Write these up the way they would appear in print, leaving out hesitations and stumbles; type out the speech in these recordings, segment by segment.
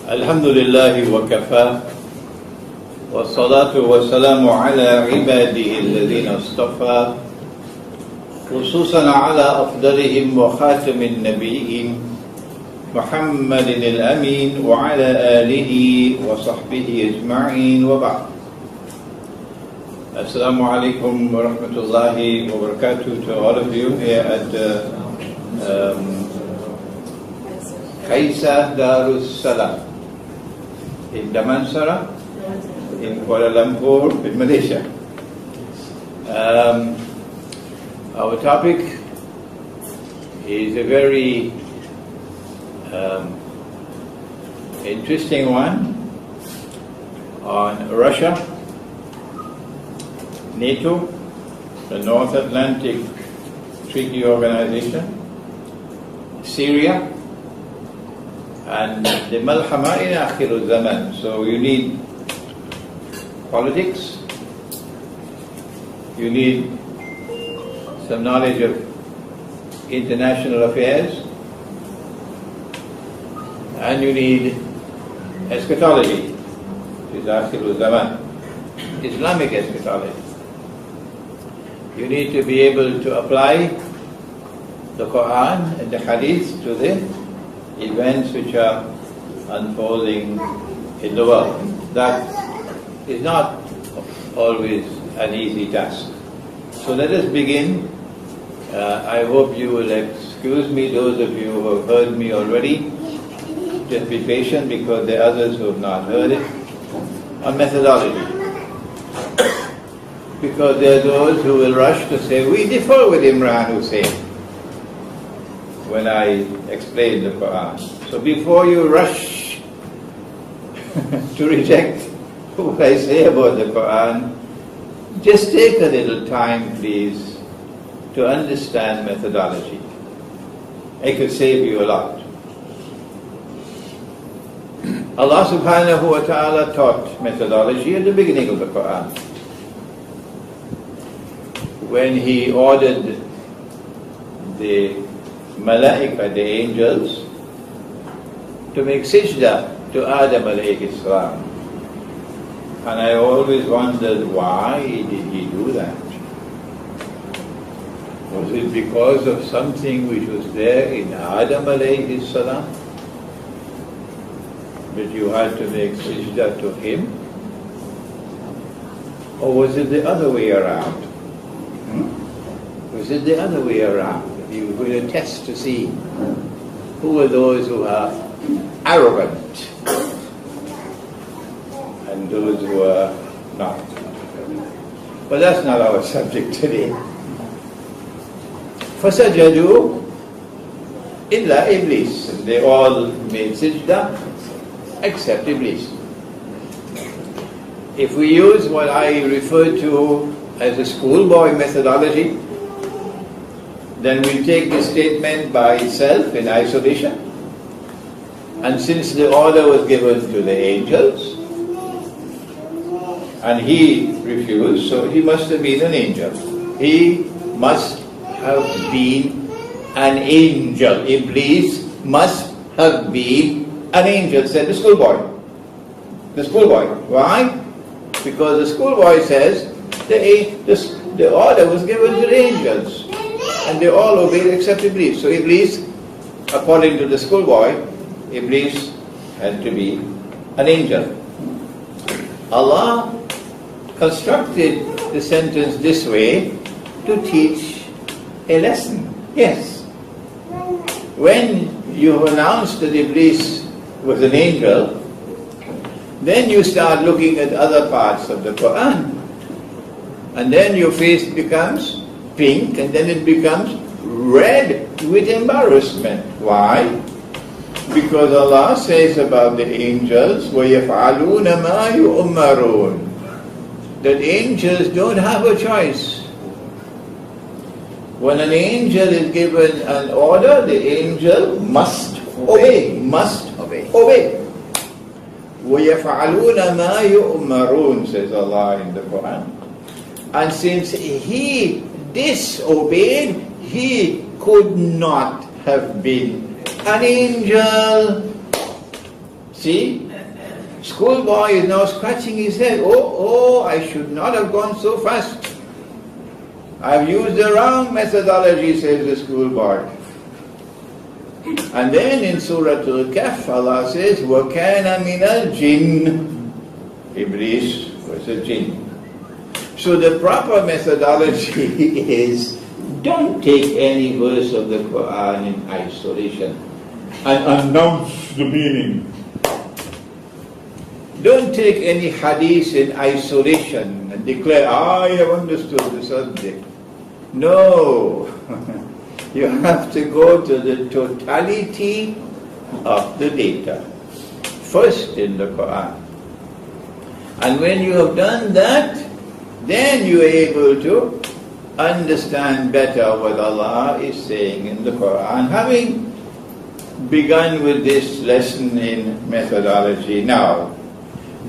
الحمد لله وكفى والصلاة والسلام على عباده الذين اصطفى خصوصا على أفضلهم وخاتم النبيين محمد الأمين وعلى آله وصحبه أجمعين وبعد. Assalamu alaikum wa rahmatullahi wa barakatuh to all of you here at Kaisa Darus Salam in Damansara in Kuala Lumpur in Malaysia. Our topic is a very interesting one on Russia, NATO, the North Atlantic Treaty Organization, Syria, and the Malhama in Akhir Zaman. So you need politics, you need some knowledge of international affairs, and you need eschatology, which is Akhir Zaman, Islamic eschatology. You need to be able to apply the Quran and the Hadith to the events which are unfolding in the world. That is not always an easy task. So let us begin. I hope you will excuse me, those of you who have heard me already. Just be patient because there are others who have not heard it. On methodology. Because there are those who will rush to say, we differ with Imran Hosein when I explain the Quran. So before you rush to reject what I say about the Quran, just take a little time, please, to understand methodology. It could save you a lot. Allah subhanahu wa ta'ala taught methodology at the beginning of the Quran, when He ordered the Malaika, the angels, to make sajda to Adam alayhi salam. And I always wondered, why did He do that? Was it because of something which was there in Adam alayhi salam, that you had to make sajda to him? Or was it the other way around? Was it the other way around? You were going to test to see who are those who are arrogant and those who are not. But that's not our subject today. فَسَجَدُوا إِلَّا إِبْلِيسِ. They all made sajda except Iblis. If we use what I refer to as a schoolboy methodology, then we take the statement by itself in isolation. And since the order was given to the angels, and he refused, so he must have been an angel. He must have been an angel. Iblis must have been an angel, said the schoolboy. The schoolboy. Why? Because the schoolboy says the order was given to the angels, and they all obeyed except Iblis. So Iblis, according to the schoolboy, Iblis had to be an angel. Allah constructed the sentence this way to teach a lesson. Yes. When you announce that Iblis was an angel, then you start looking at other parts of the Quran. And then your face becomes pink, and then it becomes red with embarrassment. Why? Because Allah says about the angels, وَيَفْعَلُونَ مَا يُؤْمَرُونَ, that angels don't have a choice. When an angel is given an order, the angel must obey. Must obey. وَيَفْعَلُونَ مَا يُؤْمَرُونَ, says Allah in the Quran. And since he disobeyed, he could not have been an angel. See? Schoolboy is now scratching his head. Oh, I should not have gone so fast. I've used the wrong methodology, says the schoolboy. And then in Surah Al-Kahf, Allah says, وَكَانَ مِنَ الْجِنِّ. Iblis was a jinn. So the proper methodology is, don't take any verse of the Quran in isolation and announce the meaning. Don't take any hadith in isolation and declare, I have understood the subject. No. You have to go to the totality of the data, first in the Quran. And when you have done that, then you are able to understand better what Allah is saying in the Quran, having begun with this lesson in methodology. Now,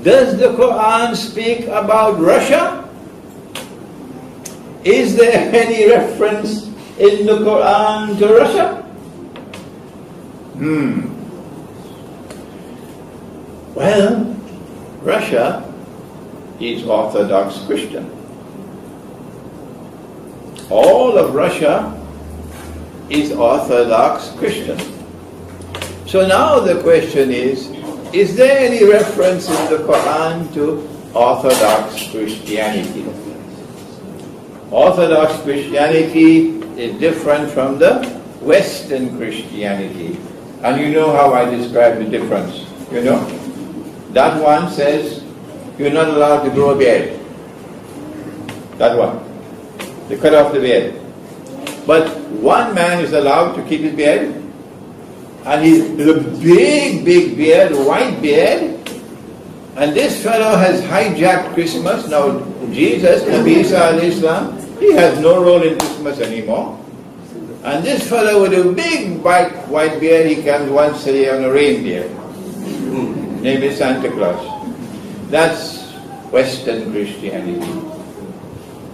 does the Quran speak about Russia? Is there any reference in the Quran to Russia? Well, Russia is Orthodox Christian. All of Russia is Orthodox Christian. So now the question is there any reference in the Quran to Orthodox Christianity? Orthodox Christianity is different from the Western Christianity. And you know how I describe the difference, you know? That one says, you're not allowed to grow a beard. That one. They cut off the beard. But one man is allowed to keep his beard, and he's a big beard, white beard, and this fellow has hijacked Christmas. Now, Jesus, Nabi Isa alayhi salam, he has no role in Christmas anymore. And this fellow with a big white beard, he comes once a year on a reindeer. Name is Santa Claus. That's Western Christianity.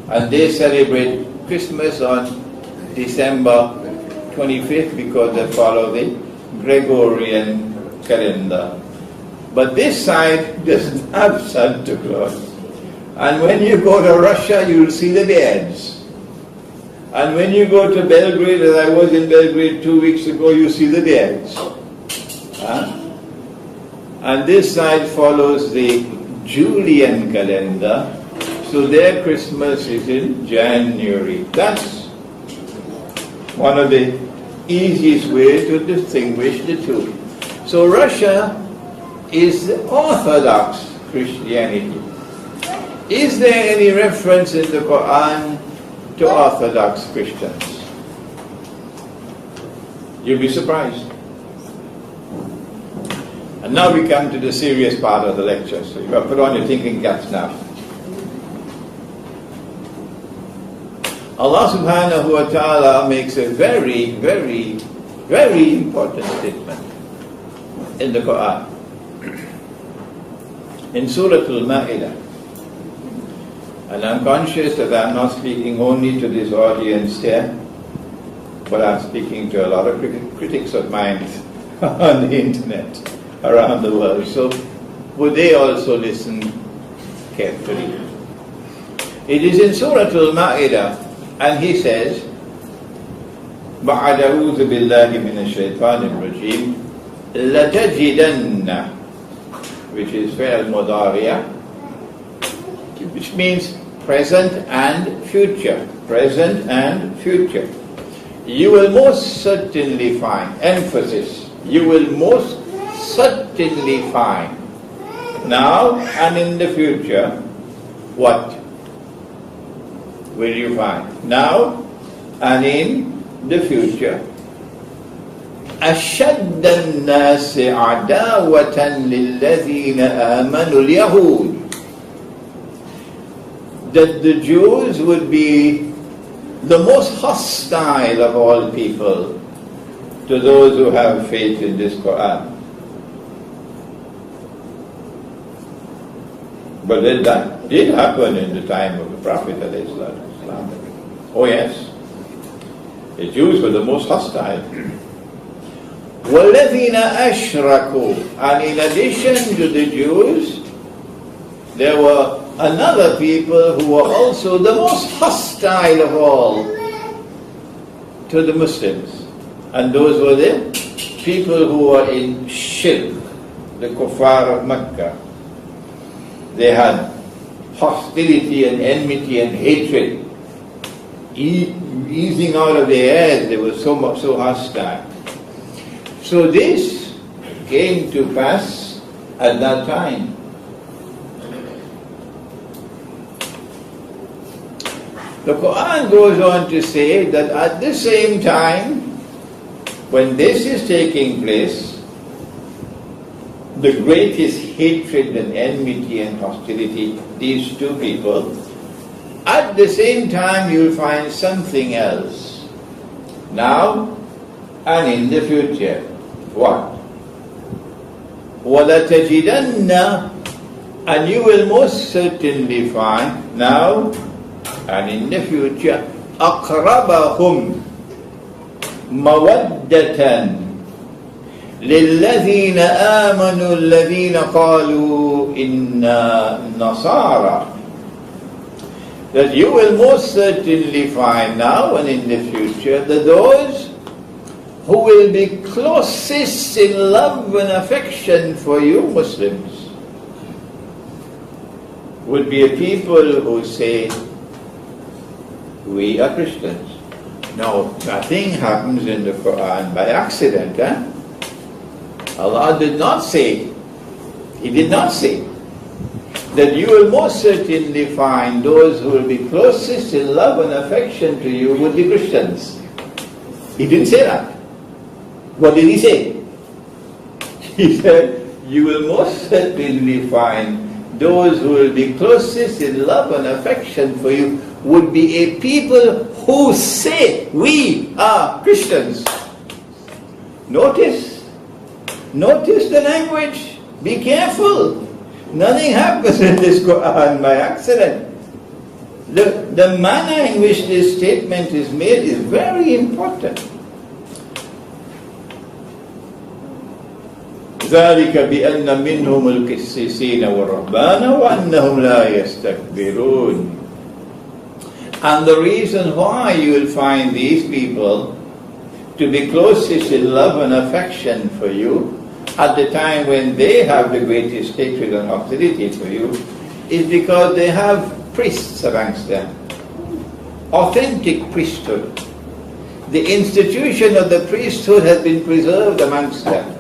And they celebrate Christmas on December 25th because they follow the Gregorian calendar. But this side doesn't have Santa Claus. And when you go to Russia, you'll see the beards. And when you go to Belgrade, as I was in Belgrade 2 weeks ago, you see the beards. And this side follows the Julian calendar, so their Christmas is in January. That's one of the easiest ways to distinguish the two. So Russia is Orthodox Christianity. Is there any reference in the Quran to Orthodox Christians? You'll be surprised. And now we come to the serious part of the lecture, so you have to put on your thinking caps now. Allah subhanahu wa ta'ala makes a very, very, very important statement in the Quran. In Surah Al-Ma'idah. And I'm conscious that I'm not speaking only to this audience here, but I'm speaking to a lot of critics of mine on the internet around the world. So would they also listen carefully? It is in Surah Al-Ma'idah, and he says, بَعَدْ أَعُوذُ بِاللَّهِ مِنَ الشَّيْطَانِ الرَّجِيمِ لَتَجِدَنَّ, which is fi'l mudariya, which means present and future. Present and future. You will most certainly find, emphasis, you will most certainly find, now and in the future, what will you find? Now and in the future. أشد الناس عداوة للذين آمنوا اليهود. That the Jews would be the most hostile of all people to those who have faith in this Quran. But then that did happen in the time of the Prophet ﷺ. Oh yes, the Jews were the most hostile. وَالَّذِينَ أَشْرَكُوا. And in addition to the Jews, there were another people who were also the most hostile of all to the Muslims. And those were the people who were in Shirk, the kuffar of Mecca. They had hostility and enmity and hatred easing out of their heads. They were so hostile. So this came to pass at that time. The Quran goes on to say that at the same time, when this is taking place, the greatest hatred and enmity and hostility, these two people, at the same time you'll find something else. Now and in the future. What? وَلَتَجِدَنَّ. And you will most certainly find now and in the future أَقْرَبَهُمْ مَوَدَّةً لِلَّذِينَ آمَنُوا الَّذِينَ قَالُوا إِنَّا نَصَارَى. That you will most certainly find now and in the future that those who will be closest in love and affection for you Muslims would be a people who say, we are Christians. No, nothing happens in the Quran by accident. Allah did not say, He did not say that you will most certainly find those who will be closest in love and affection to you would be Christians. He didn't say that. What did He say? He said, you will most certainly find those who will be closest in love and affection for you would be a people who say, we are Christians. Notice the language. Be careful. Nothing happens in this Quran by accident. The manner in which this statement is made is very important. ذلك بأن منهم القسيسين والرهبان وأنهم لا يستكبرون. And the reason why you will find these people to be closest in love and affection for you at the time when they have the greatest hatred and hostility for you is because they have priests amongst them. Authentic priesthood. The institution of the priesthood has been preserved amongst them.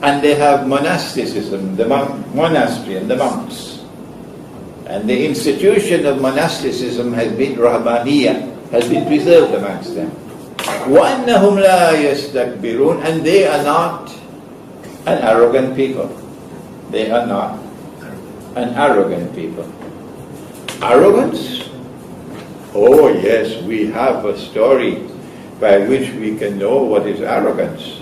And they have monasticism, the monastery and the monks. And the institution of monasticism has been Rahbaniyya, has been preserved amongst them. وَأَنَّهُمْ لَا يَسْتَكْبِرُونَ. And they are not an arrogant people. They are not an arrogant people. Arrogance? Oh yes, we have a story by which we can know what is arrogance.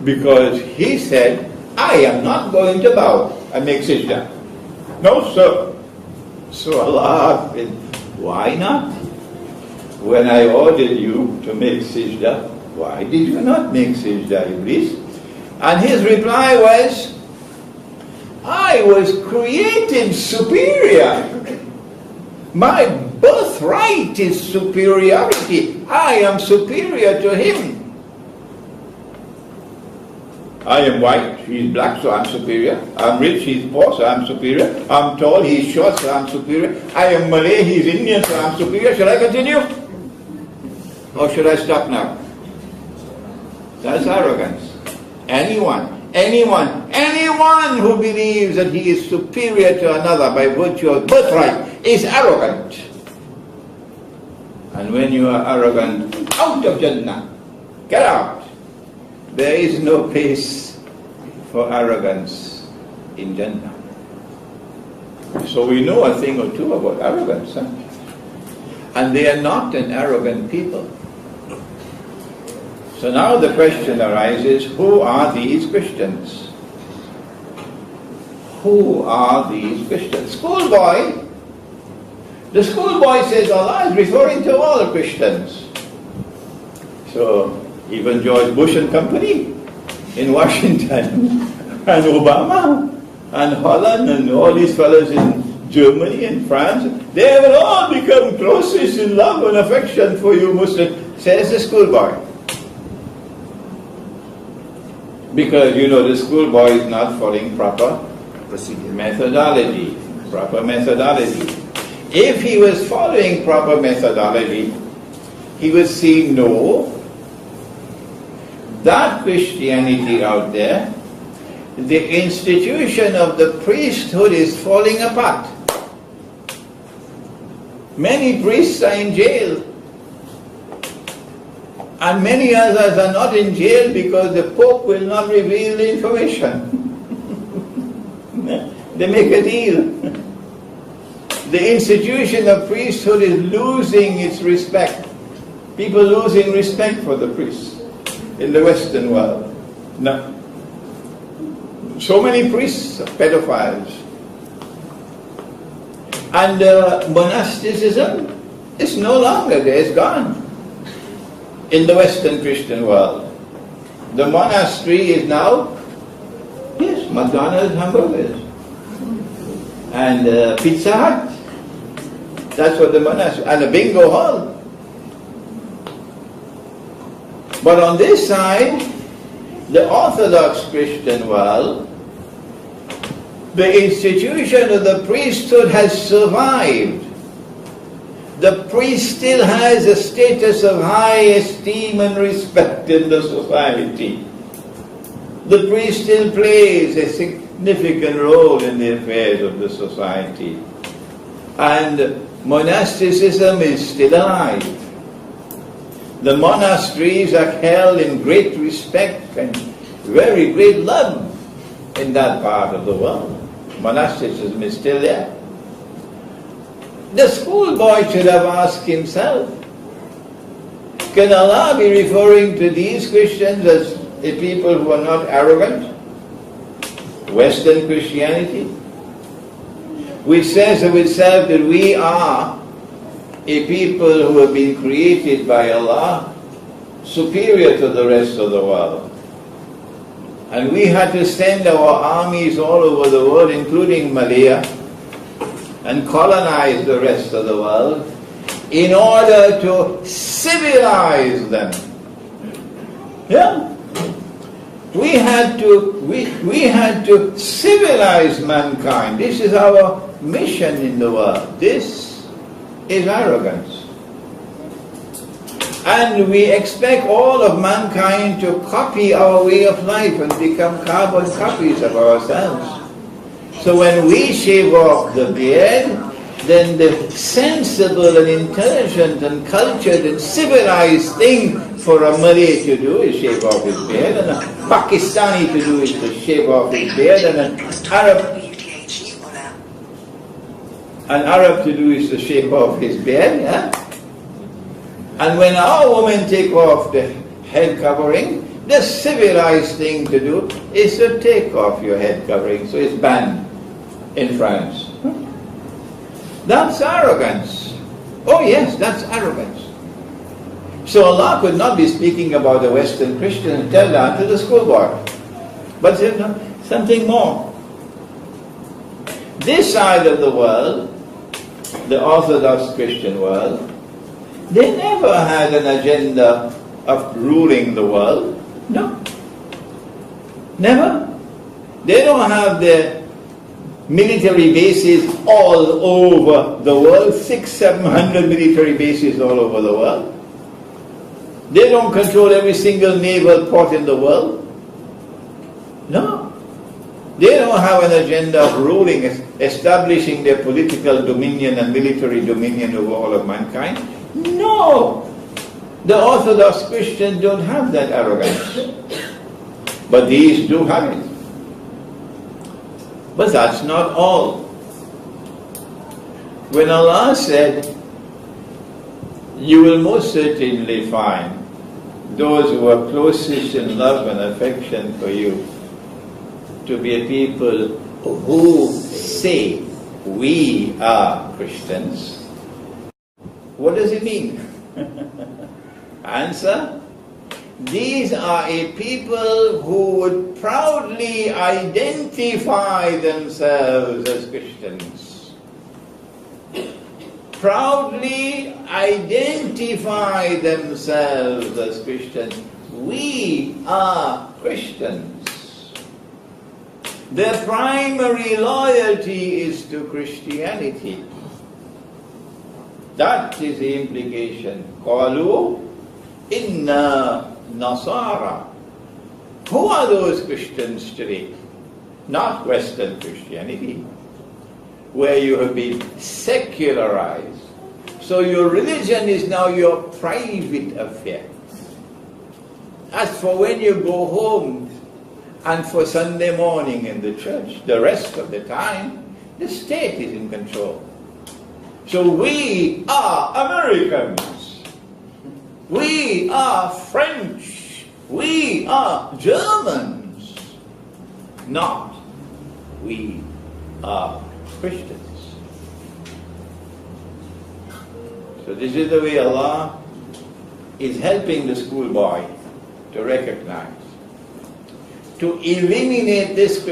Because He said, I am not going to bow and make sajda. No, sir. So Allah asked him, why not? When I ordered you to make sajda, why did you not make sajda, Iblis? And his reply was, I was created superior. My birthright is superiority. I am superior to him. I am white, he's black, so I'm superior. I'm rich, he's poor, so I'm superior. I'm tall, he's short, so I'm superior. I am Malay, he's Indian, so I'm superior. Shall I continue? Or should I stop now? That's arrogance. Anyone who believes that he is superior to another by virtue of birthright is arrogant. And when you are arrogant, out of Jannah. Get out. There is no place for arrogance in Jannah. So we know a thing or two about arrogance. And they are not an arrogant people. So now the question arises, who are these Christians? Who are these Christians? Schoolboy. The schoolboy says Allah is referring to all Christians. So Even George Bush and company in Washington, and Obama, and Holland, and all these fellows in Germany and France, they have all become closest in love and affection for you Muslims, says the schoolboy. Because you know the schoolboy is not following proper methodology. Proper methodology. If he was following proper methodology, he would see, no, that Christianity out there, the institution of the priesthood is falling apart. Many priests are in jail, and many others are not in jail because the Pope will not reveal the information. They make a deal. The institution of priesthood is losing its respect. People losing respect for the priests in the Western world. No. So many priests are pedophiles. And monasticism is no longer there, it's gone in the Western Christian world. The monastery is now, yes, McDonald's hamburgers and Pizza Hut. That's what the monastery, and a bingo hall. But on this side, the Orthodox Christian world, the institution of the priesthood has survived. The priest still has a status of high esteem and respect in the society. The priest still plays a significant role in the affairs of the society. And monasticism is still alive. The monasteries are held in great respect and very great love in that part of the world. Monasticism is still there. The schoolboy should have asked himself, can Allah be referring to these Christians as a people who are not arrogant? Western Christianity, which says of itself that we are a people who have been created by Allah, superior to the rest of the world. And we had to send our armies all over the world, including Malaya, and colonize the rest of the world in order to civilize them. Yeah. We had to civilize mankind. This is our mission in the world. This is arrogance. And we expect all of mankind to copy our way of life and become carbon copies of ourselves. So when we shave off the beard, then the sensible and intelligent and cultured and civilized thing for a Malay to do is shave off his beard, and a Pakistani to do is to shave off his beard, and an Arab to do is to shave off his beard, yeah? And when our women take off the head covering, the civilized thing to do is to take off your head covering. So it's banned in France. That's arrogance. Oh yes, that's arrogance. So Allah could not be speaking about the Western Christian and tell that to the schoolboy. But something more. This side of the world, the Orthodox Christian world, they never had an agenda of ruling the world. No. Never. They don't have their military bases all over the world, 600-700 military bases all over the world. They don't control every single naval port in the world. No. They don't have an agenda of ruling, establishing their political dominion and military dominion over all of mankind. No! The Orthodox Christians don't have that arrogance. But these do have it. But that's not all. When Allah said, you will most certainly find those who are closest in love and affection for you to be a people who say, we are Christians. What does it mean? Answer, These are a people who would proudly identify themselves as Christians. Proudly identify themselves as Christians. We are Christians. Their primary loyalty is to Christianity. That is the implication. Qalu inna Nasara. Who are those Christians today? Not Western Christianity, where you have been secularized. So your religion is now your private affair. As for when you go home and for Sunday morning in the church, the rest of the time, the state is in control. So we are Americans. We are French. We are Germans. Not we are Christians. So this is the way Allah is helping the schoolboy to recognize, to eliminate this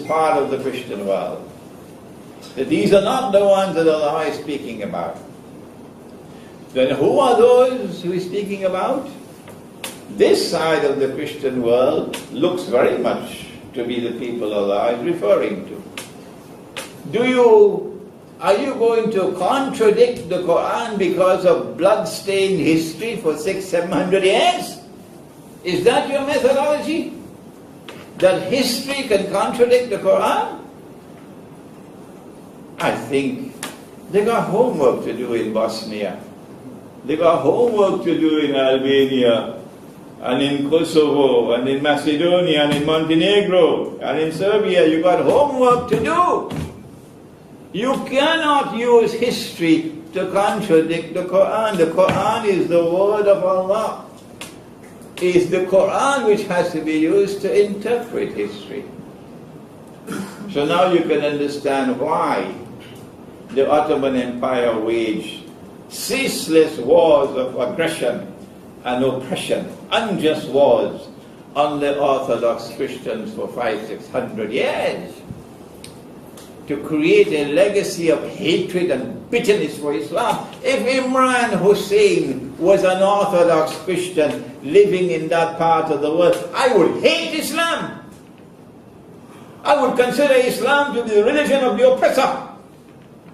part of the Christian world. That these are not the ones that Allah is speaking about. Then who are those who He is speaking about? This side of the Christian world looks very much to be the people Allah is referring to. Are you going to contradict the Quran because of blood-stained history for 600-700 years? Is that your methodology? That history can contradict the Quran? I think they got homework to do in Bosnia. They got homework to do in Albania, and in Kosovo, and in Macedonia, and in Montenegro, and in Serbia. You got homework to do. You cannot use history to contradict the Quran. The Quran is the word of Allah. It is the Quran which has to be used to interpret history. So now you can understand why the Ottoman Empire waged ceaseless wars of aggression and oppression, unjust wars on the Orthodox Christians for 500-600 years, to create a legacy of hatred and bitterness for Islam. If Imran Hosein was an Orthodox Christian living in that part of the world, I would hate Islam. I would consider Islam to be the religion of the oppressor.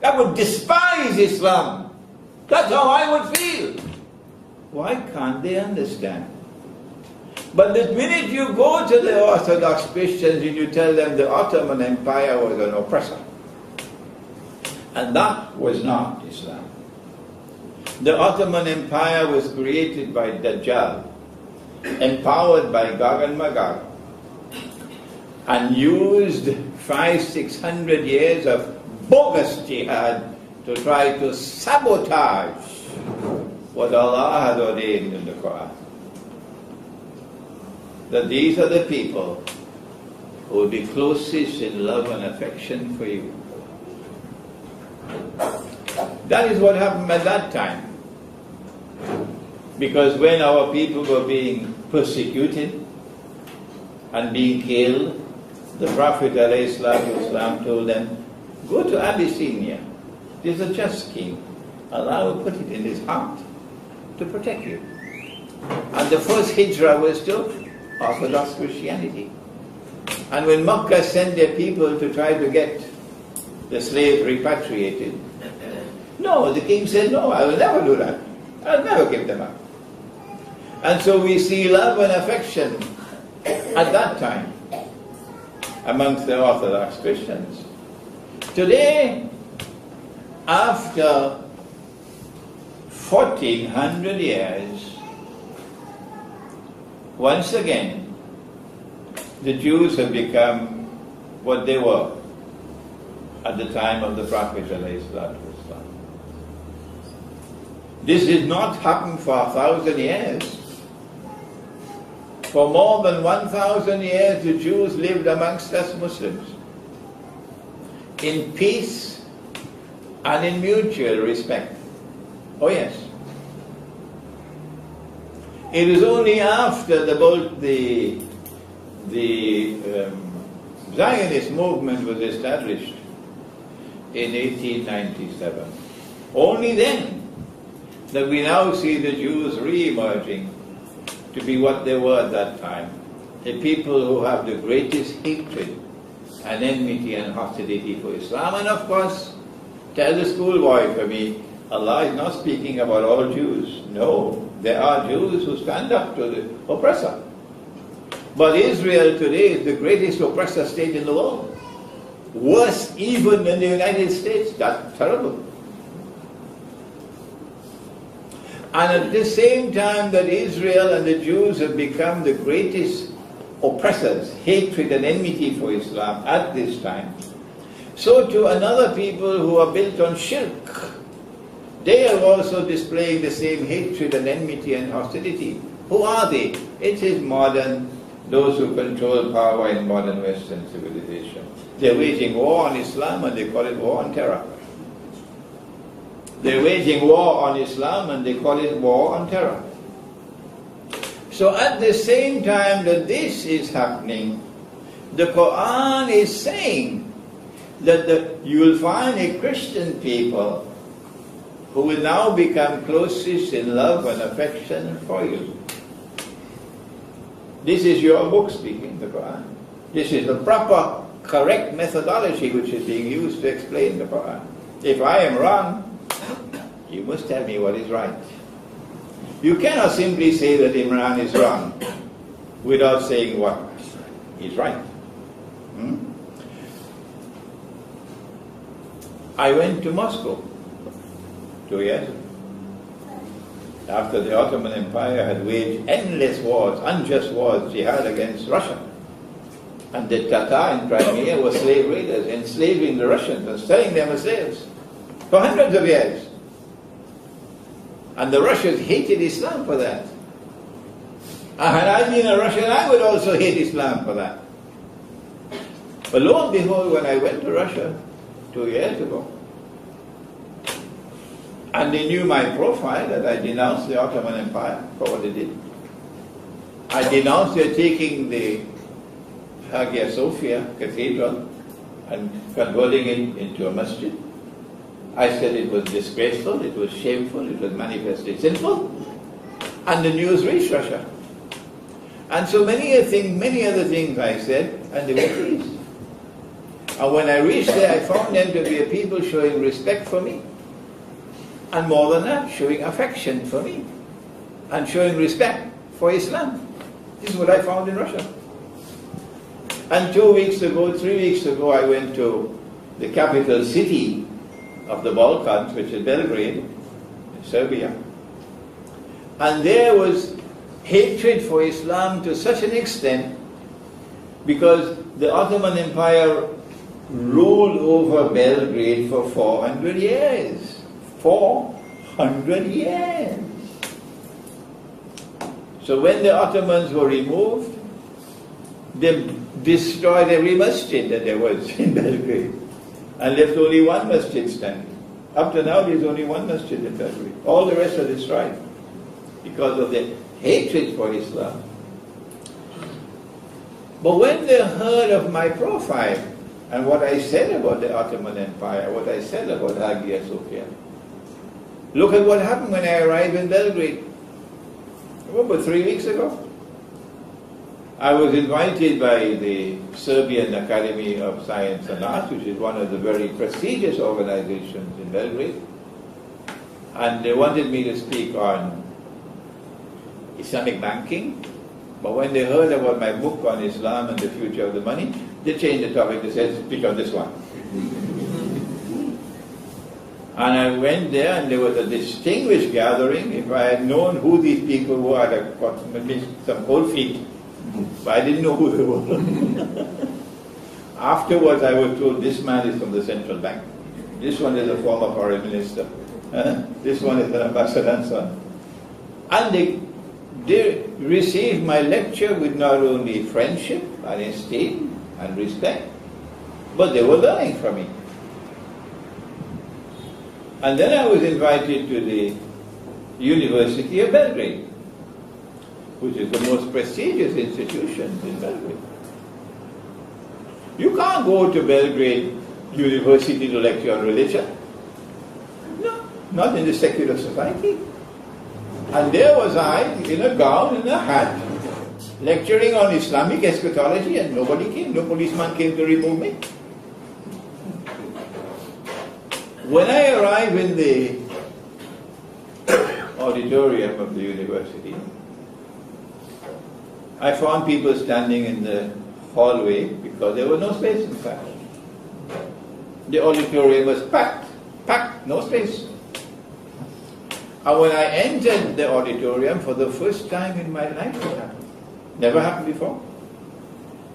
I would despise Islam. That's how I would feel. Why can't they understand? But the minute you go to the Orthodox Christians and you tell them the Ottoman Empire was an oppressor, and that was not Islam. The Ottoman Empire was created by Dajjal, empowered by Gog and Magog, and used 500-600 years of bogus jihad to try to sabotage what Allah had ordained in the Quran. That these are the people who will be closest in love and affection for you. That is what happened at that time. Because when our people were being persecuted and being killed, the Prophet ﷺ told them, go to Abyssinia. There's a just king. Allah will put it in his heart to protect you. And the first hijrah was to Orthodox Christianity. And when Makkah sent their people to try to get the slaves repatriated, no, the king said, no, I will never do that. I'll never give them up. And so we see love and affection at that time amongst the Orthodox Christians. Today, after 1400 years, once again, the Jews have become what they were at the time of the Prophet ﷺ. This did not happen for 1,000 years. For more than 1,000 years, the Jews lived amongst us Muslims in peace and in mutual respect. Oh yes. It is only after the Zionist movement was established in 1897, only then that we now see the Jews re-emerging to be what they were at that time, a people who have the greatest hatred and enmity and hostility for Islam. And of course, tell the schoolboy for me, Allah is not speaking about all Jews. No, there are Jews who stand up to the oppressor. But Israel today is the greatest oppressor state in the world. Worse even than the United States. That's terrible. And at the same time that Israel and the Jews have become the greatest oppressors, hatred and enmity for Islam at this time, so to another people who are built on shirk, they are also displaying the same hatred and enmity and hostility. Who are they? It is those who control power in modern Western civilization. They're waging war on Islam and they call it war on terror. They're waging war on Islam and they call it war on terror. So at the same time that this is happening, the Quran is saying that you will find a Christian people who will now become closest in love and affection for you. This is your book speaking, the Quran. This is the proper, correct methodology which is being used to explain the Quran. If I am wrong, you must tell me what is right. You cannot simply say that Imran is wrong without saying what is right. I went to Moscow 2 years ago, after the Ottoman Empire had waged endless wars, unjust wars, jihad against Russia. And the Tatar in Crimea were slave raiders, enslaving the Russians and selling them as slaves for hundreds of years. And the Russians hated Islam for that. And had I been a Russian, I would also hate Islam for that. But lo and behold, when I went to Russia 2 years ago, and they knew my profile, that I denounced the Ottoman Empire for what they did. I denounced their taking the Hagia Sophia Cathedral and converting it into a masjid. I said it was disgraceful, it was shameful, it was manifestly sinful. And the news reached Russia. And so many other things I said, and they were pleased. And when I reached there, I found them to be a people showing respect for me. And more than that, showing affection for me. And showing respect for Islam. This is what I found in Russia. And 3 weeks ago, I went to the capital city of the Balkans, which is Belgrade, Serbia. And there was hatred for Islam to such an extent because the Ottoman Empire ruled over Belgrade for 400 years. 400 years. So when the Ottomans were removed, they destroyed every masjid that there was in Belgrade and left only one masjid standing. Up to now, there's only one masjid in Belgrade. All the rest are destroyed because of the hatred for Islam. But when they heard of my profile and what I said about the Ottoman Empire, what I said about Hagia Sophia, look at what happened when I arrived in Belgrade. About 3 weeks ago. I was invited by the Serbian Academy of Science and Arts, which is one of the very prestigious organizations in Belgrade. And they wanted me to speak on Islamic banking. But when they heard about my book on Islam and the future of the money, they changed the topic. They said, speak on this one. And I went there and there was a distinguished gathering. If I had known who these people were, I'd have got some cold feet. But I didn't know who they were. Afterwards I was told, this man is from the central bank. This one is a former foreign minister. This one is an ambassador and so on. And they received my lecture with not only friendship and esteem and respect, but they were learning from me. And then I was invited to the University of Belgrade. which is the most prestigious institution in Belgrade. You can't go to Belgrade University to lecture on religion. No, not in the secular society. And there was I, in a gown and a hat, lecturing on Islamic eschatology, and nobody came, no policeman came to remove me. When I arrived in the auditorium of the university, I found people standing in the hallway because there was no space inside. The auditorium was packed, no space. And when I entered the auditorium for the first time in my life, it happened. Never happened before.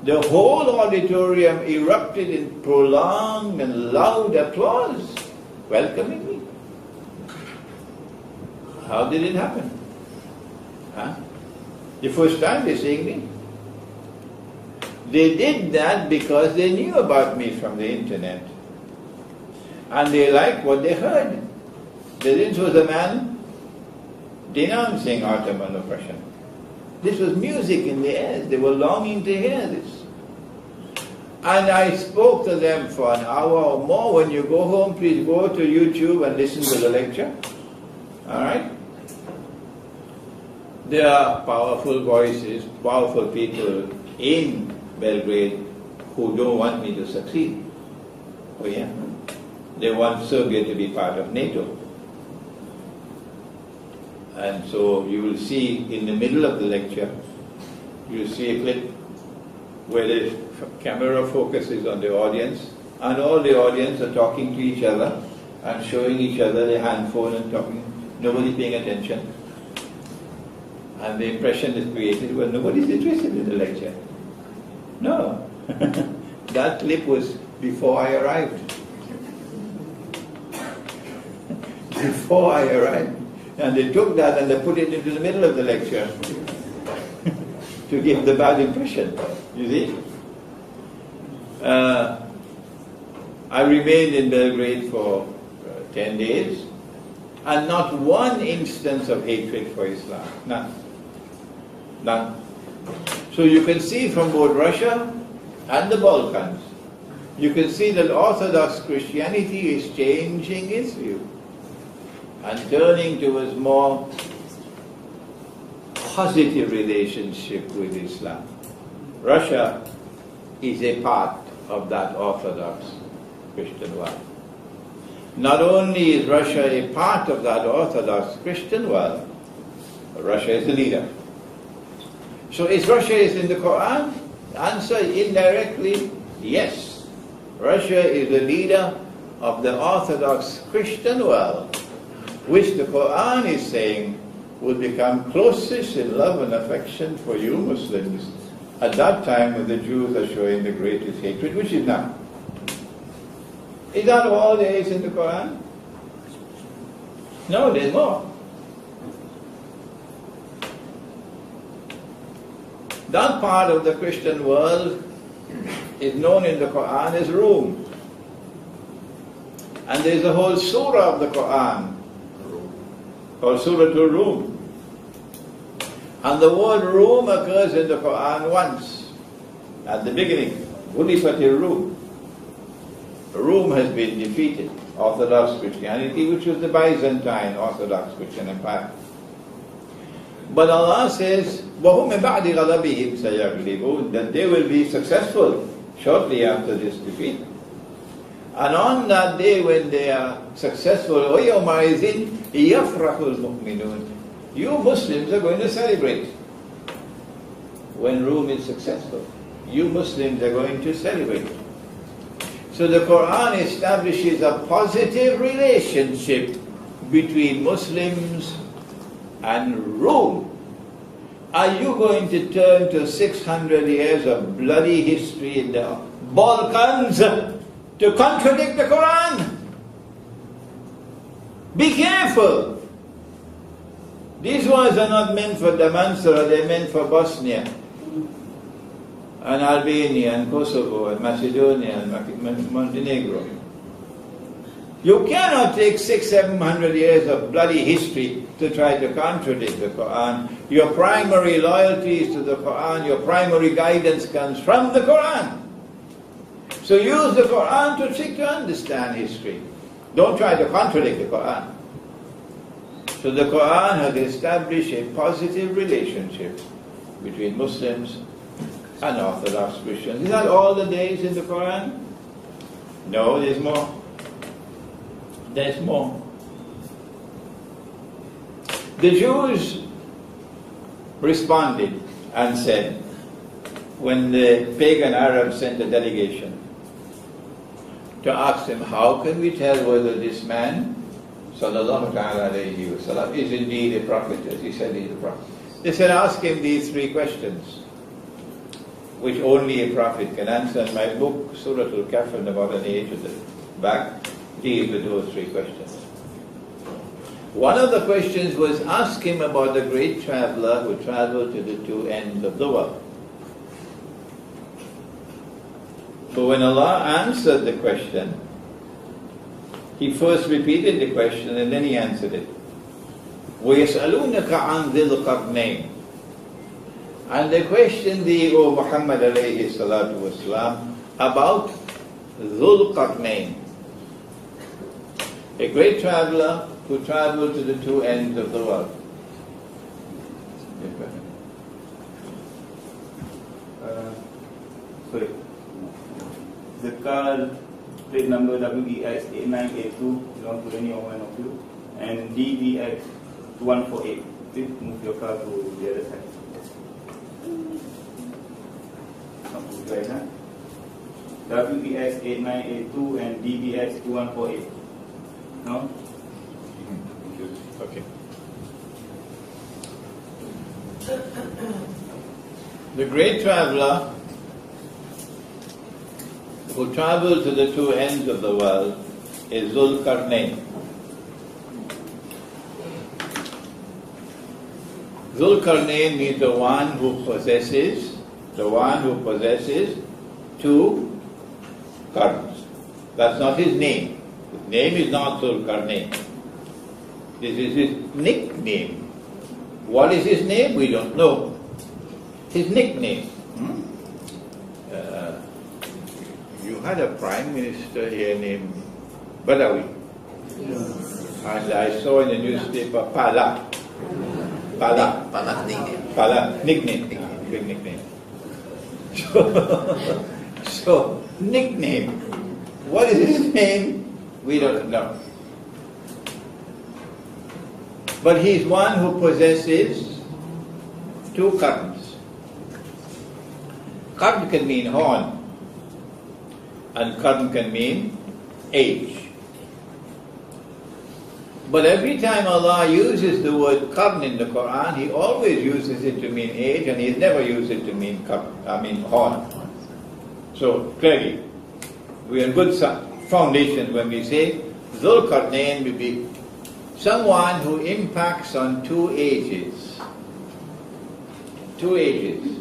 The whole auditorium erupted in prolonged and loud applause, welcoming me. How did it happen? Huh? The first time they're seeing me. They did that because they knew about me from the internet. And they liked what they heard. This was a man denouncing Ottoman oppression. This was music in the air. They were longing to hear this. And I spoke to them for an hour or more. When you go home, please go to YouTube and listen to the lecture. All right? There are powerful voices, powerful people in Belgrade who don't want me to succeed. Oh yeah? They want Serbia to be part of NATO. And so you will see in the middle of the lecture, you will see a clip where the camera focuses on the audience, and all the audience are talking to each other and showing each other their handphone and talking, nobody paying attention. And the impression is created, well, nobody's interested in the lecture. No. That clip was before I arrived. Before I arrived. And they took that and they put it into the middle of the lecture to give the bad impression, you see. I remained in Belgrade for 10 days, and not one instance of hatred for Islam. None. None. So you can see from both Russia and the Balkans, you can see that Orthodox Christianity is changing its view and turning towards more positive relationship with Islam. Russia is a part of that Orthodox Christian world. Not only is Russia a part of that Orthodox Christian world, but Russia is the leader. So is Russia is in the Quran? The answer indirectly, yes. Russia is the leader of the Orthodox Christian world, which the Quran is saying will become closest in love and affection for you Muslims at that time when the Jews are showing the greatest hatred, which is now. Is that all there is in the Quran? No, there's more. That part of the Christian world is known in the Quran as Rome. And there's a whole surah of the Quran called Surah Rum. And the word Rome occurs in the Quran once, at the beginning. Ghulifatir Rum. Rome has been defeated. Orthodox Christianity, which was the Byzantine Orthodox Christian Empire. But Allah says, وَهُمْ مِنْ بَعْدِ غَضَبِهِمْ سَيَغْلِبُونَ, that they will be successful shortly after this defeat. And on that day when they are successful, وَيَوْمَئِذٍ يَفْرَحُ الْمُؤْمِنُونَ, you Muslims are going to celebrate. When Rome is successful, you Muslims are going to celebrate. So the Quran establishes a positive relationship between Muslims and Rome. Are you going to turn to 600 years of bloody history in the Balkans to contradict the Quran? Be careful. These words are not meant for Damansara, they're meant for Bosnia and Albania and Kosovo and Macedonia and Montenegro. You cannot take 600-700 years of bloody history to try to contradict the Quran. Your primary loyalty is to the Quran. Your primary guidance comes from the Quran. So use the Quran to seek to understand history. Don't try to contradict the Quran. So the Quran has established a positive relationship between Muslims and Orthodox Christians. Is that all the days in the Quran? No, there's more. There's more. The Jews responded and said, when the pagan Arabs sent a delegation to ask them, how can we tell whether this man, sallallahu alayhi wa sallam, is indeed a prophet, as he said he's a prophet? They said, ask him these three questions, which only a prophet can answer. In my book, Surah Al-Kahf, about an age at the back, deals with those three questions. One of the questions was, ask him about the great traveler who traveled to the two ends of the world. But when Allah answered the question, He first repeated the question and then He answered it. وَيَسْأَلُونَكَ عَنْ ذِي الْقَرْنَيْنِ. And they questioned thee, O Muhammad alayhi salatu wasalam, about Dhul Qarnayn, a great traveler who traveled to the two ends of the world. Sorry. The car plate number WEX 8982 belongs to any one of you, and DBX 148. Please move your car to the other side. Right, huh? WEX 8982 and DBX 2148. No? Okay. The great traveler who traveled to the two ends of the world is Dhul Qarnayn. Dhul Qarnayn means the one who possesses two qarns. That's not his name. His name is not Dhul Qarnayn. This is his nickname. What is his name? We don't know. His nickname. You had a prime minister here named Badawi. Yes. And I saw in the newspaper Pala. Nickname. Big nickname. So, nickname. What is his name? We don't know. But he's one who possesses two qarns. Qarn can mean horn, and qarn can mean age. But every time Allah uses the word qarn in the Quran, He always uses it to mean age, and He's never used it to mean horn. So clearly, we are on good foundation when we say Dhul Qarnayn will be someone who impacts on two ages. Two ages.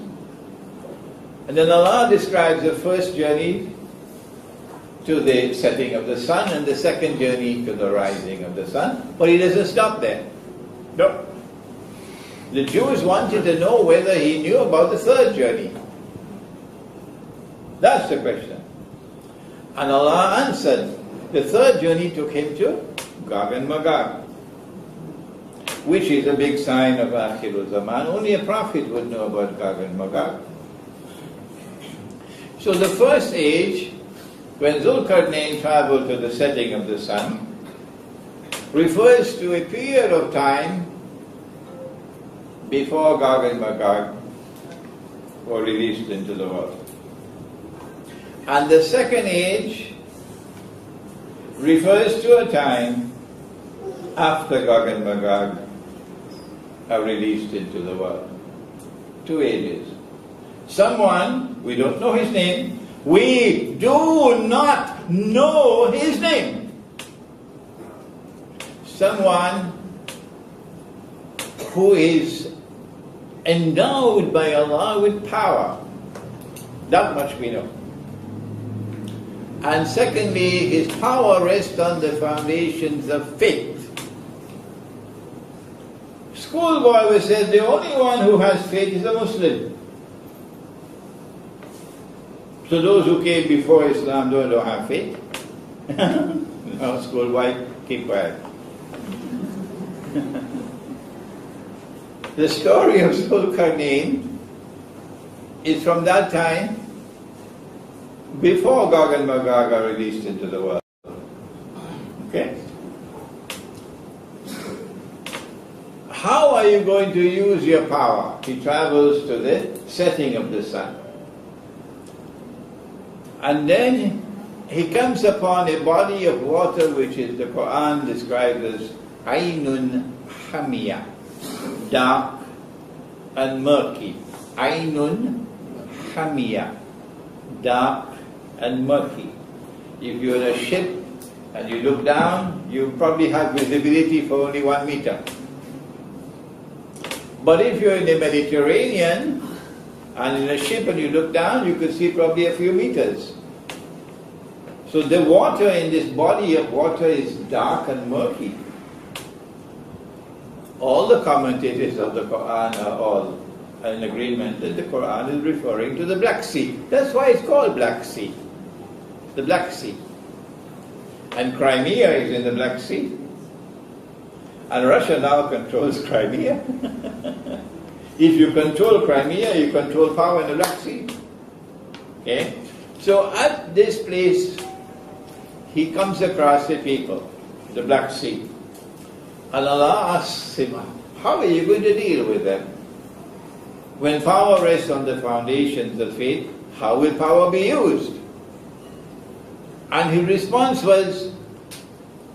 And then Allah describes the first journey to the setting of the sun and the second journey to the rising of the sun. But He doesn't stop there. No. The Jews wanted to know whether He knew about the third journey. That's the question. And Allah answered. The third journey took Him to Gog and Magog, which is a big sign of Akhir Zaman. Only a prophet would know about Gog and Magog. So the first age, when Dhul Qarnayn traveled to the setting of the sun, refers to a period of time before Gog and Magog were released into the world. And the second age refers to a time after Gog and Magog are released into the world. Two ages. Someone, we don't know his name, we do not know his name. Someone who is endowed by Allah with power. That much we know. And secondly, his power rests on the foundations of faith. Schoolboy was said the only one who has faith is a Muslim. So those who came before Islam don't have faith. No, schoolboy, keep quiet. The story of Zulkarnain is from that time before Gog and Magog are released into the world. Okay? How are you going to use your power? He travels to the setting of the sun. And then he comes upon a body of water which is the Quran describes as Aynun Hamiyah, dark and murky. Aynun Hamiyah, dark and murky. If you're in a ship and you look down, you probably have visibility for only 1 meter. But if you're in the Mediterranean and in a ship and you look down, you could see probably a few meters. So the water in this body of water is dark and murky. All the commentators of the Quran are all in agreement that the Quran is referring to the Black Sea. That's why it's called Black Sea. The Black Sea. And Crimea is in the Black Sea. And Russia now controls Crimea. If you control Crimea, you control power in the Black Sea. Okay? So at this place, he comes across the people, the Black Sea. And Allah asks him, how are you going to deal with them? When power rests on the foundations of faith, how will power be used? And his response was,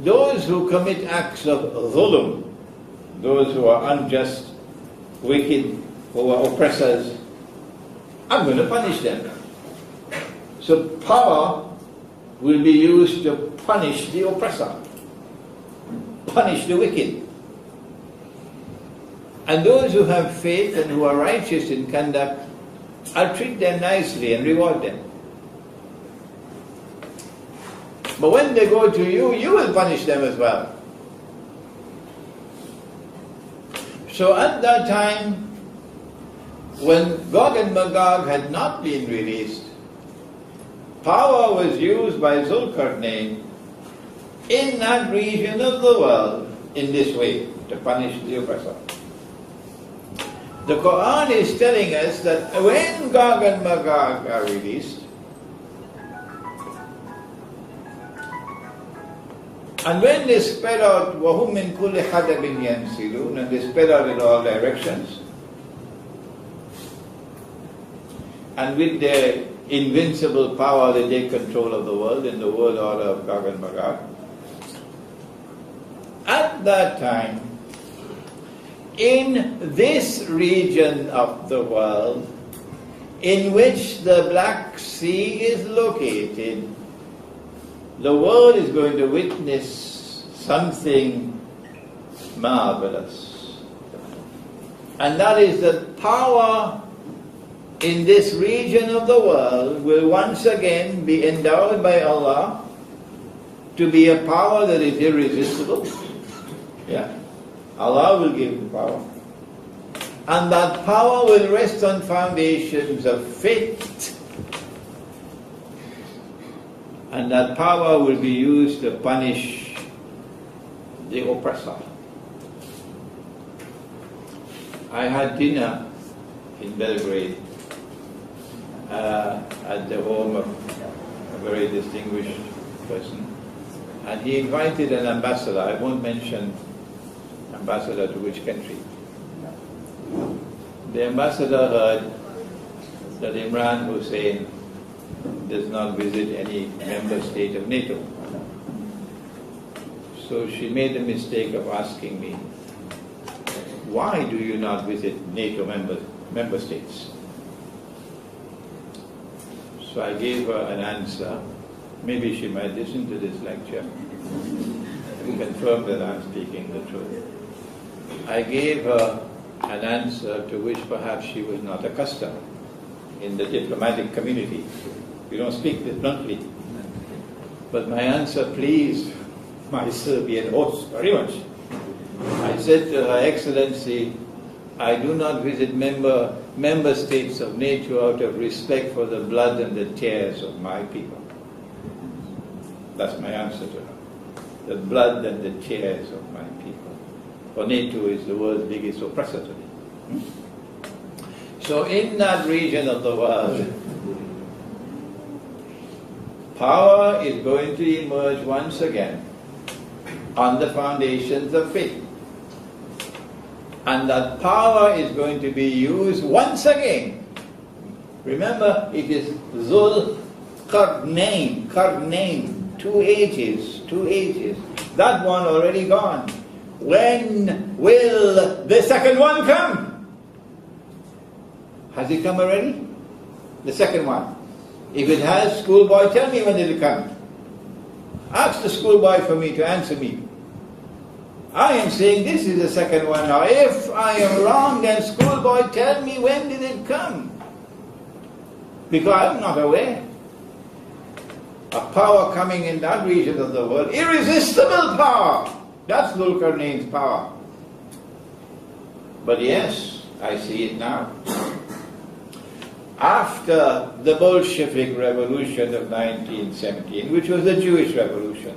those who commit acts of dhulm, those who are unjust, wicked, who are oppressors, I'm going to punish them. So power will be used to punish the oppressor, punish the wicked. And those who have faith and who are righteous in conduct, I'll treat them nicely and reward them. But when they go to you, you will punish them as well. So at that time, when Gog and Magog had not been released, power was used by Zulkarnain in that region of the world in this way, to punish the oppressor. The Quran is telling us that when Gog and Magog are released, and when they spread out, وَهُمْ مِنْ كُلِّ حَدَبٍ يَنْسِلُونَ, and they spread out in all directions, and with their invincible power they take control of the world in the world order of Gog and Magog. At that time, in this region of the world in which the Black Sea is located, the world is going to witness something marvelous. And that is that power in this region of the world will once again be endowed by Allah to be a power that is irresistible. Yeah. Allah will give the power. And that power will rest on foundations of faith. And that power will be used to punish the oppressor. I had dinner in Belgrade at the home of a very distinguished person. And he invited an ambassador. I won't mention ambassador to which country. The ambassador heard that Imran Hosein does not visit any member state of NATO. So she made the mistake of asking me, why do you not visit NATO member states? So I gave her an answer. Maybe she might listen to this lecture and confirm that I'm speaking the truth. I gave her an answer to which perhaps she was not accustomed in the diplomatic community. We don't speak this bluntly. But my answer pleased my Serbian host very much. I said to Her Excellency, I do not visit member states of NATO out of respect for the blood and the tears of my people. That's my answer to her. The blood and the tears of my people. For NATO is the world's biggest oppressor today. So in that region of the world, power is going to emerge once again on the foundations of faith. And that power is going to be used once again. Remember, it is Zul Qarnayn, 2 ages. That one already gone. When will the second one come? Has it come already? The second one. If it has, schoolboy, tell me when it will come. Ask the schoolboy for me to answer me. I am saying this is the second one now. If I am wrong, then schoolboy, tell me when did it come? Because I'm not aware of power coming in that region of the world. Irresistible power. That's Zulkarnain's power. But yes, I see it now. After the Bolshevik Revolution of 1917, which was the Jewish Revolution,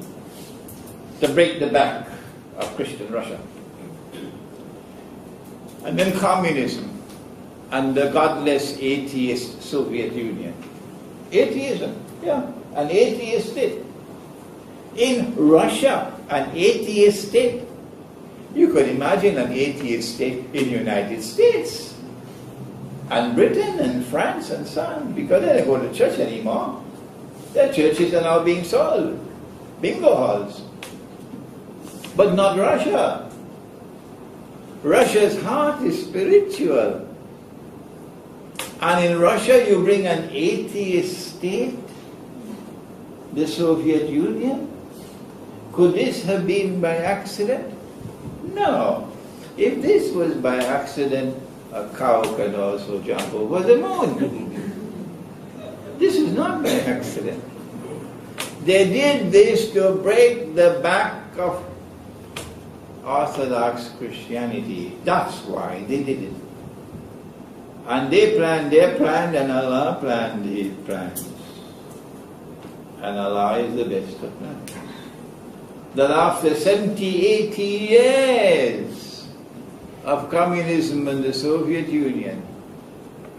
to break the back of Christian Russia, and then communism and the godless atheist Soviet Union. Atheism, yeah, an atheist state. In Russia, an atheist state. You could imagine an atheist state in the United States and Britain and France and so on, because they don't go to church anymore. Their churches are now being sold. Bingo halls. But not Russia. Russia's heart is spiritual. And in Russia you bring an atheist state, the Soviet Union. Could this have been by accident? No. If this was by accident, a cow can also jump over the moon. This is not by accident. They did this to break the back of Orthodox Christianity. That's why they did it. And they planned their plan, and Allah planned His plans. And Allah is the best of plans. That after 70, 80 years of communism in the Soviet Union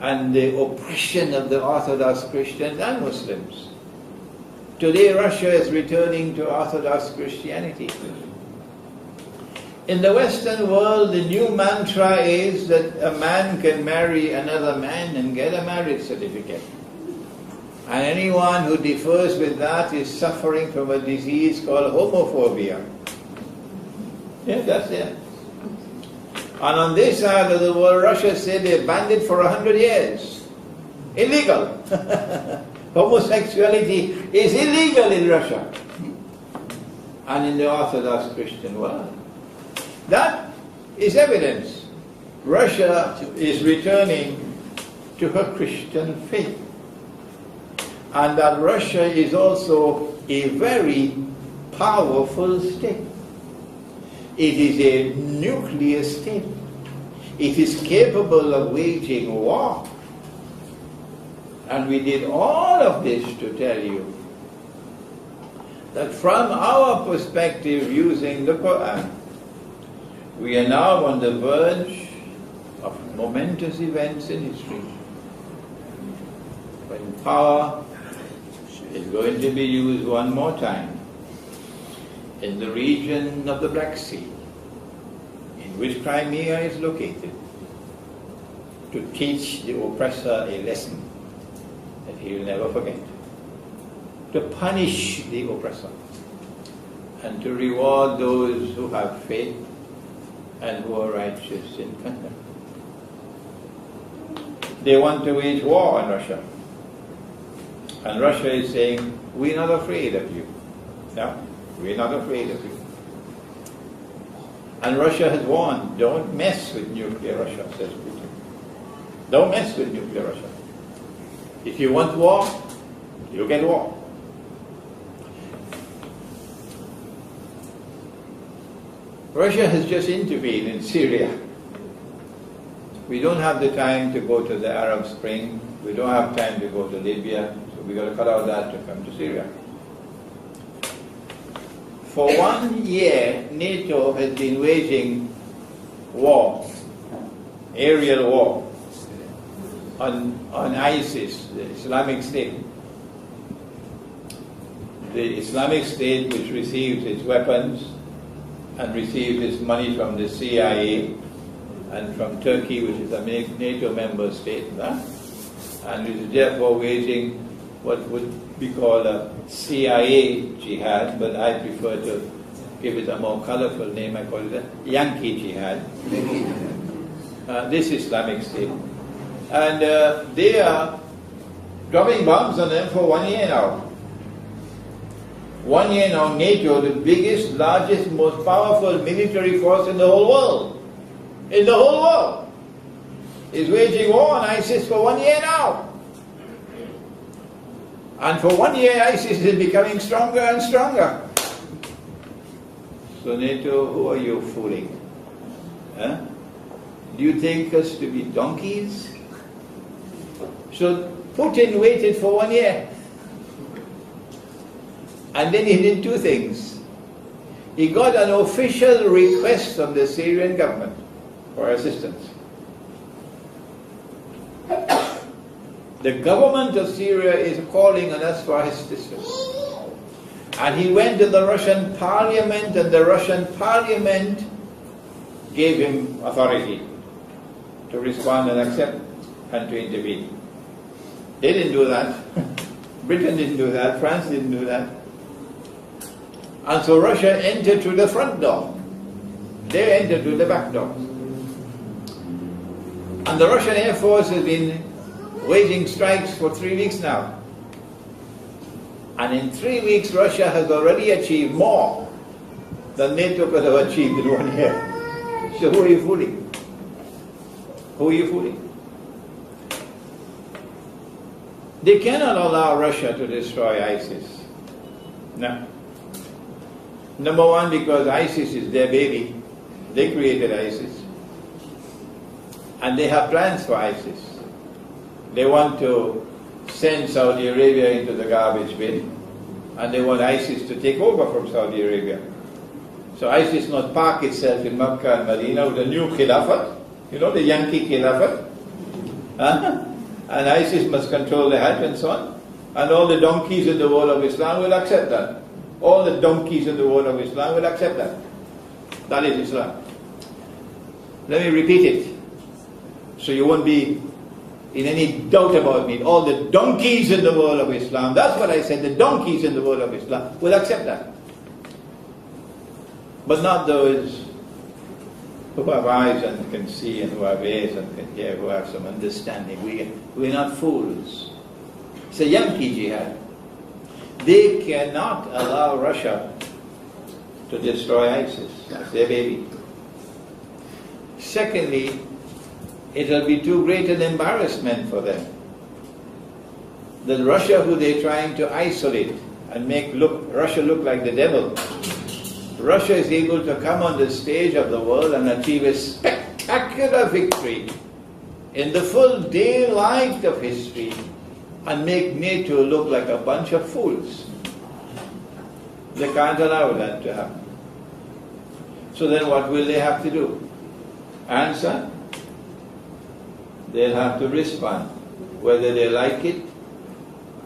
and the oppression of the Orthodox Christians and Muslims, today Russia is returning to Orthodox Christianity. In the Western world, the new mantra is that a man can marry another man and get a marriage certificate. And anyone who differs with that is suffering from a disease called homophobia. Yeah, that's it. And on this side of the world, Russia said they banned it for 100 years. Illegal. Homosexuality is illegal in Russia and in the Orthodox Christian world. That is evidence. Russia is returning to her Christian faith. And that Russia is also a very powerful state. It is a nuclear state. It is capable of waging war. And we did all of this to tell you that from our perspective using the Quran, we are now on the verge of momentous events in history, when power is going to be used one more time in the region of the Black Sea, in which Crimea is located, to teach the oppressor a lesson that he will never forget, to punish the oppressor, and to reward those who have faith and who are righteous in conduct. They want to wage war on Russia. And Russia is saying, we're not afraid of you. No, we're not afraid of you. And Russia has warned, don't mess with nuclear Russia, says Putin. Don't mess with nuclear Russia. If you want war, you get war. Russia has just intervened in Syria. We don't have the time to go to the Arab Spring. We don't have time to go to Libya. So we've got to cut out that to come to Syria. For 1 year, NATO has been waging war, aerial war, on ISIS, the Islamic State. The Islamic State, which receives its weapons and receives its money from the CIA and from Turkey, which is a NATO member state, and is therefore waging what would be called a CIA jihad, but I prefer to give it a more colorful name. I call it a Yankee jihad. This Islamic State. And they are dropping bombs on them for 1 year now. 1 year now, NATO, the biggest, largest, most powerful military force in the whole world, is waging war on ISIS for 1 year now. And for 1 year, ISIS is becoming stronger and stronger. So NATO, who are you fooling? Huh? Do you take us to be donkeys? So Putin waited for 1 year. And then he did two things. He got an official request from the Syrian government for assistance. The government of Syria is calling on us for assistance. And he went to the Russian parliament, and the Russian parliament gave him authority to respond and accept and to intervene. They didn't do that. Britain didn't do that. France didn't do that. And so Russia entered through the front door. They entered through the back door. And the Russian Air Force has been waging strikes for 3 weeks now. And in 3 weeks, Russia has already achieved more than NATO could have achieved in 1 year. So who are you fooling? Who are you fooling? They cannot allow Russia to destroy ISIS. No. Number one, because ISIS is their baby. They created ISIS. And they have plans for ISIS. They want to send Saudi Arabia into the garbage bin, and they want ISIS to take over from Saudi Arabia. So ISIS must park itself in Mecca and Medina with a new Khilafat, you know, the Yankee Khilafat. And ISIS must control the Hajj and so on. And all the donkeys in the world of Islam will accept that. All the donkeys in the world of Islam will accept that. That is Islam. Let me repeat it, so you won't be in any doubt about me. All the donkeys in the world of Islam, that's what I said, the donkeys in the world of Islam will accept that. But not those who have eyes and can see, and who have ears and can hear, who have some understanding. We're not fools. It's a Yankee jihad. They cannot allow Russia to destroy ISIS. That's their baby. Secondly, it will be too great an embarrassment for them that Russia, who they're trying to isolate and make Russia look like the devil, Russia is able to come on the stage of the world and achieve a spectacular victory in the full daylight of history and make NATO look like a bunch of fools. They can't allow that to happen. So then what will they have to do? Answer? They'll have to respond, whether they like it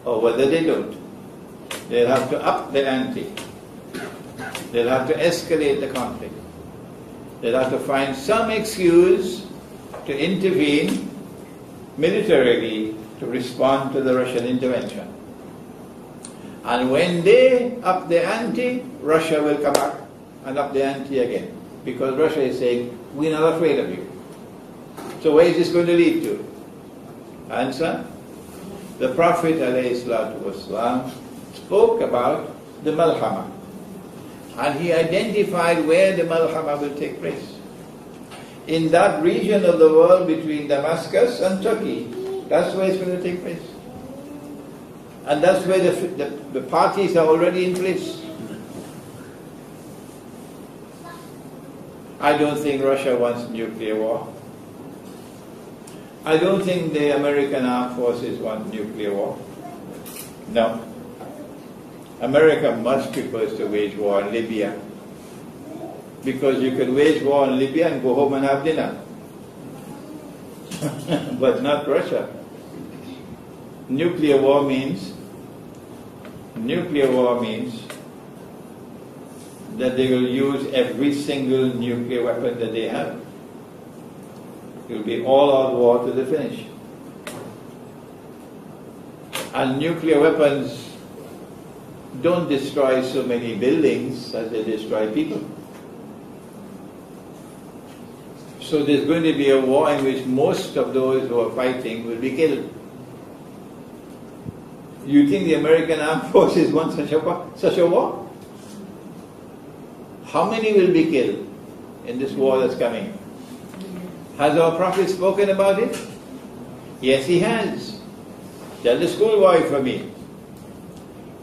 or whether they don't. They'll have to up the ante. They'll have to escalate the conflict. They'll have to find some excuse to intervene militarily to respond to the Russian intervention. And when they up the ante, Russia will come back and up the ante again. Because Russia is saying, we're not afraid of you. So where is this going to lead to? Answer? The Prophet ﷺ spoke about the Malhama. And he identified where the Malhama will take place. In that region of the world between Damascus and Turkey. That's where it's going to take place. And that's where the parties are already in place. I don't think Russia wants nuclear war. I don't think the American armed forces want nuclear war. No. America much prefers to wage war in Libya, because you can wage war in Libya and go home and have dinner. But not Russia. Nuclear war means that they will use every single nuclear weapon that they have. It will be all-out war to the finish. And nuclear weapons don't destroy so many buildings as they destroy people. So there's going to be a war in which most of those who are fighting will be killed. You think the American armed forces want such a war? How many will be killed in this war that's coming? Has our Prophet spoken about it? Yes, he has. Tell the schoolboy for me.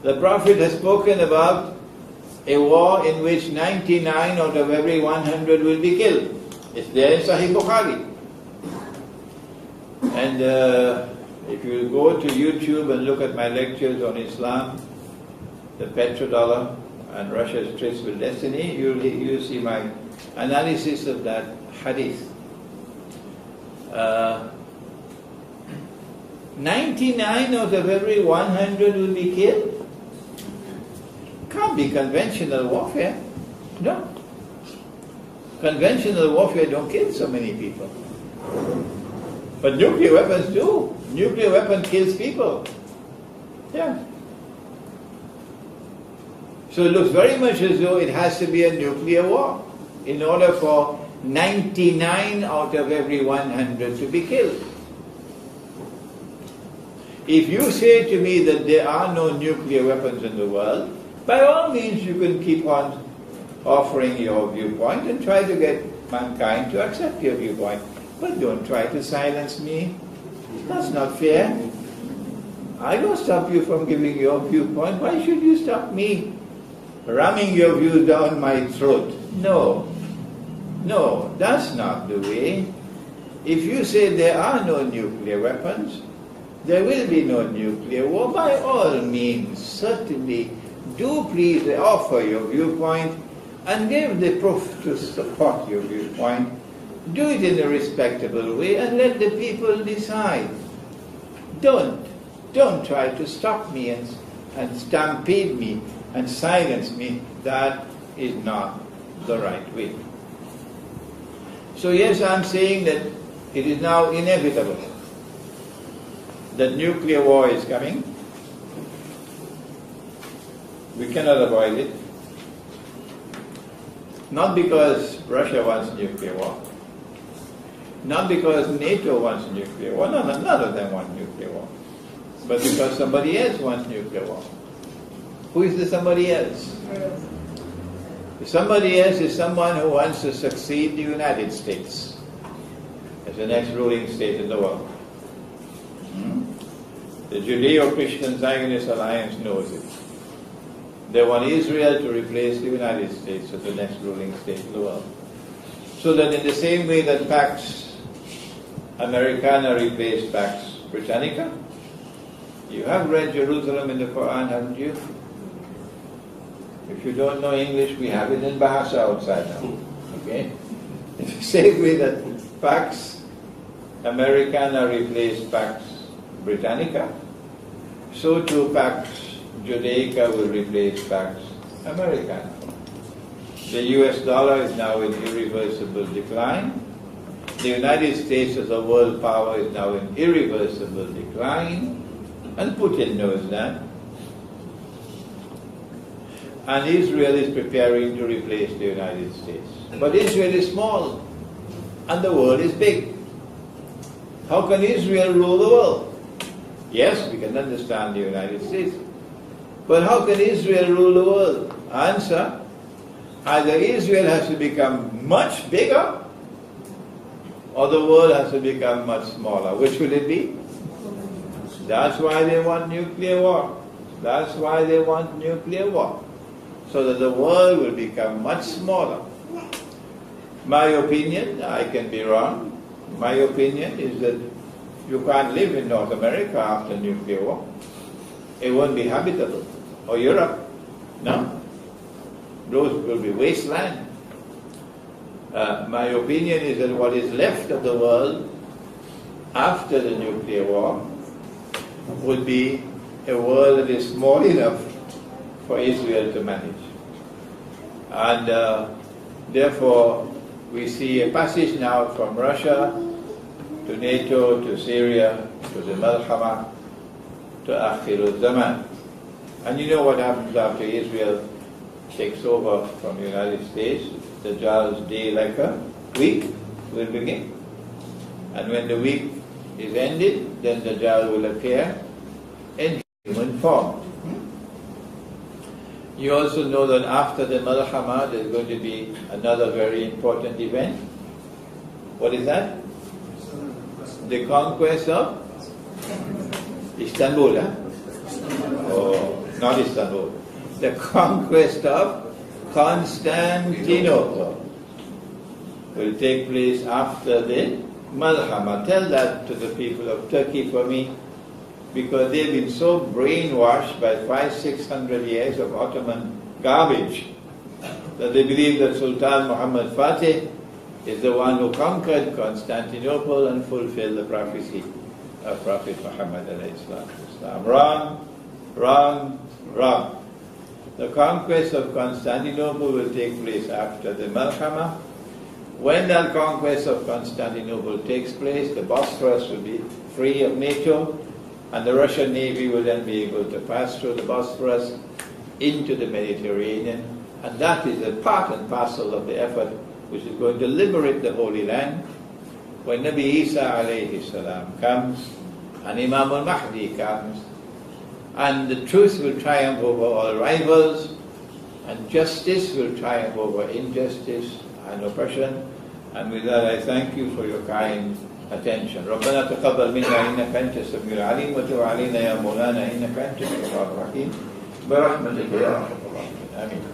The Prophet has spoken about a war in which 99 out of every 100 will be killed. It's there in Sahih Bukhari. And if you go to YouTube and look at my lectures on Islam, the petrodollar and Russia's tryst with destiny, you'll see my analysis of that hadith. 99 out of every 100 will be killed. Can't be conventional warfare. No. Conventional warfare don't kill so many people. But nuclear weapons do. Nuclear weapon kills people. Yeah. So it looks very much as though it has to be a nuclear war in order for 99 out of every 100 to be killed. If you say to me that there are no nuclear weapons in the world, by all means you can keep on offering your viewpoint and try to get mankind to accept your viewpoint. But don't try to silence me. That's not fair. I don't stop you from giving your viewpoint. Why should you stop me ramming your views down my throat? No. No, that's not the way. If you say there are no nuclear weapons, there will be no nuclear war. By all means, certainly, do please offer your viewpoint and give the proof to support your viewpoint. Do it in a respectable way and let the people decide. Don't try to stop me and stampede me and silence me. That is not the right way. So yes, I'm saying that it is now inevitable that nuclear war is coming. We cannot avoid it. Not because Russia wants nuclear war. Not because NATO wants nuclear war. No, none of them want nuclear war. But because somebody else wants nuclear war. Who is the somebody else? Somebody else is someone who wants to succeed the United States as the next ruling state in the world. The Judeo-Christian Zionist Alliance knows it. They want Israel to replace the United States as the next ruling state in the world. So that in the same way that Pax Americana replaced Pax Britannica, you have read Jerusalem in the Quran, haven't you? If you don't know English, we have it in Bahasa outside now. Okay? In the same way that Pax Americana replaced Pax Britannica, so too Pax Judaica will replace Pax Americana. The US dollar is now in irreversible decline. The United States as a world power is now in irreversible decline, and Putin knows that. And Israel is preparing to replace the United States. But Israel is small, and the world is big. How can Israel rule the world? Yes, we can understand the United States. But how can Israel rule the world? Answer, either Israel has to become much bigger, or the world has to become much smaller. Which will it be? That's why they want nuclear war. That's why they want nuclear war. So that the world will become much smaller. My opinion, I can be wrong, my opinion is that you can't live in North America after nuclear war. It won't be habitable. Or Europe, no. Those will be wasteland. My opinion is that what is left of the world after the nuclear war would be a world that is small enough for Israel to manage. And therefore, we see a passage now from Russia to NATO, to Syria, to the Malhama, to Akhir Zaman. And you know what happens after Israel takes over from the United States? The Dajjal's day like a week will begin. And when the week is ended, then the Dajjal will appear in human form. You also know that after the Malhama, there's going to be another very important event. What is that? The conquest of Istanbul, huh? Oh, not Istanbul. The conquest of Constantinople will take place after the Malhama. Tell that to the people of Turkey for me, because they've been so brainwashed by 500-600 years of Ottoman garbage that they believe that Sultan Muhammad Fatih is the one who conquered Constantinople and fulfilled the prophecy of Prophet Muhammad alayhi salatu wasalam. Wrong, wrong, wrong. The conquest of Constantinople will take place after the Malhama. When that conquest of Constantinople takes place, the Bosphorus will be free of NATO, and the Russian Navy will then be able to pass through the Bosphorus into the Mediterranean, and that is a part and parcel of the effort which is going to liberate the Holy Land. When Nabi Isa alayhi salam comes, and Imam al-Mahdi comes, and the truth will triumph over all rivals, and justice will triumph over injustice and oppression. And with that, I thank you for your kind attention. ربنا تقبل منا إنك أنت السميع العليم وتب علينا يا مولانا إنك أنت التواب الرحيم برحمتك يا أرحم الراحمين آمين.